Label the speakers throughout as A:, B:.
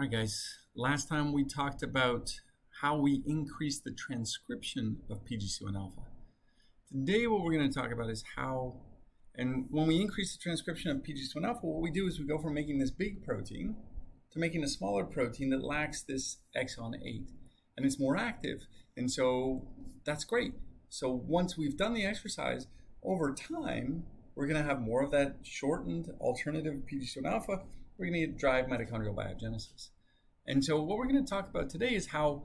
A: All right, guys. Last time we talked about how we increase the transcription of PGC1 alpha. Today, what we're going to talk about is how, and when we increase the transcription of PGC1 alpha, what we do is we go from making this big protein to making a smaller protein that lacks this exon 8, and it's more active. And so that's great. So once we've done the exercise, over time, we're going to have more of that shortened alternative PGC1 alpha. We're going to drive mitochondrial biogenesis. And so what we're going to talk about today is how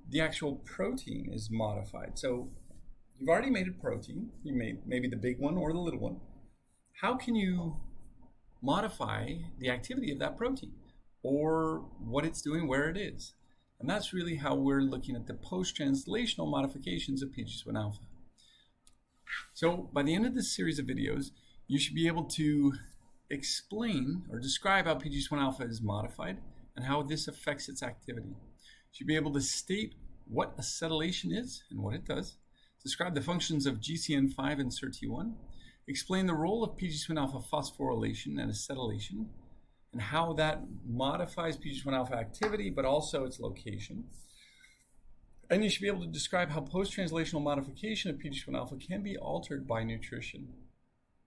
A: the actual protein is modified. So you've already made a protein. You made maybe the big one or the little one. How can you modify the activity of that protein or what it's doing, where it is? And that's really how we're looking at the post-translational modifications of PGC1 alpha. So by the end of this series of videos, you should be able to explain or describe how PGC1 alpha is modified and how this affects its activity. You should be able to state what acetylation is and what it does, describe the functions of GCN5 and SIRT1, explain the role of PGC1 alpha phosphorylation and acetylation, and how that modifies PGC1 alpha activity, but also its location. And you should be able to describe how post-translational modification of PGC1 alpha can be altered by nutrition,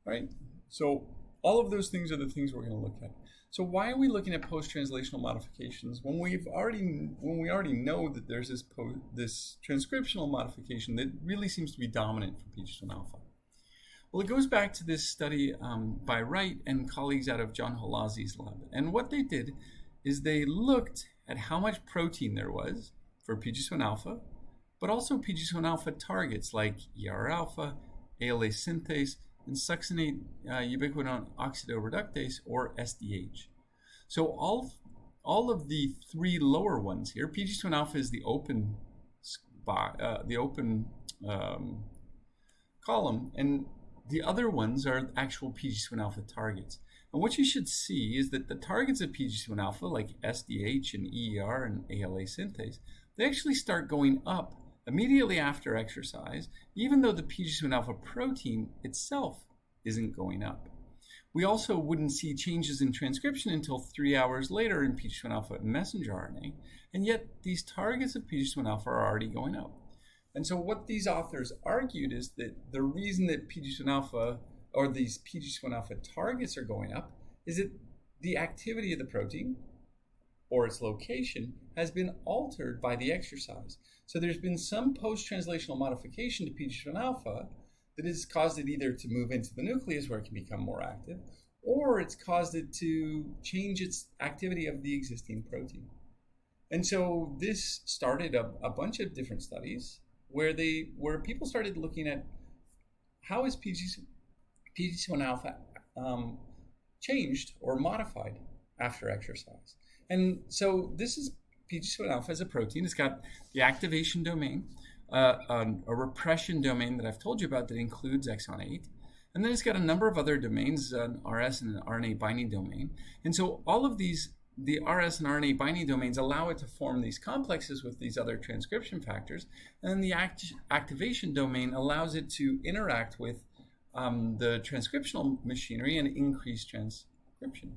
A: right? So all of those things are the things we're going to look at. So why are we looking at post-translational modifications when we already know that there's this transcriptional modification that really seems to be dominant for PGC1 alpha? Well, it goes back to this study by Wright and colleagues out of John Halazzi's lab. And what they did is they looked at how much protein there was for PGC1 alpha, but also PGC1 alpha targets like ER alpha, ALA synthase, and succinate ubiquitin oxidoreductase, or SDH. So all of the three lower ones here, PGC1 alpha is the open column, and the other ones are actual PGC1 alpha targets. And what you should see is that the targets of PGC1 alpha, like SDH and ER and ALA synthase, they actually start going up immediately after exercise, even though the PGC1 alpha protein itself isn't going up. We also wouldn't see changes in transcription until 3 hours later in PGC1 alpha messenger RNA, and yet these targets of PGC1 alpha are already going up. And so what these authors argued is that the reason that PGC1 alpha, or these PGC1 alpha targets, are going up is that the activity of the protein or its location has been altered by the exercise. So there's been some post-translational modification to PGC1 alpha that has caused it either to move into the nucleus where it can become more active, or it's caused it to change its activity of the existing protein. And so this started a bunch of different studies where people started looking at how is PGC1 alpha changed or modified after exercise. And so this is PGC1 alpha as a protein. It's got the activation domain, a repression domain that I've told you about that includes exon 8. And then it's got a number of other domains, an RS and an RNA binding domain. And so all of these, the RS and RNA binding domains, allow it to form these complexes with these other transcription factors. And then the activation domain allows it to interact with the transcriptional machinery and increase transcription.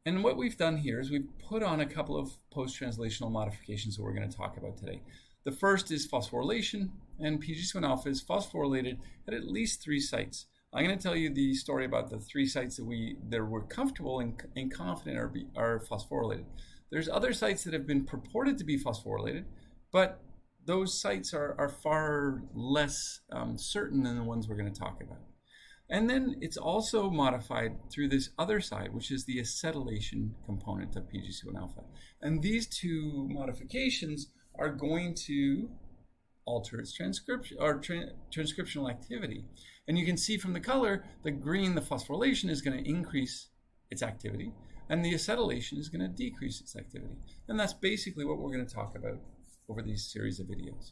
A: And what we've done here is we've put on a couple of post-translational modifications that we're going to talk about today. The first is phosphorylation, and PGC1 alpha is phosphorylated at least 3 sites. I'm going to tell you the story about the 3 sites that we're comfortable and confident are phosphorylated. There's other sites that have been purported to be phosphorylated, but those sites are far less certain than the ones we're going to talk about. And then it's also modified through this other side, which is the acetylation component of PGC1 alpha. And these 2 modifications are going to alter its transcription or transcriptional activity. And you can see from the color, the green, the phosphorylation, is going to increase its activity, and the acetylation is going to decrease its activity. And that's basically what we're going to talk about over these series of videos.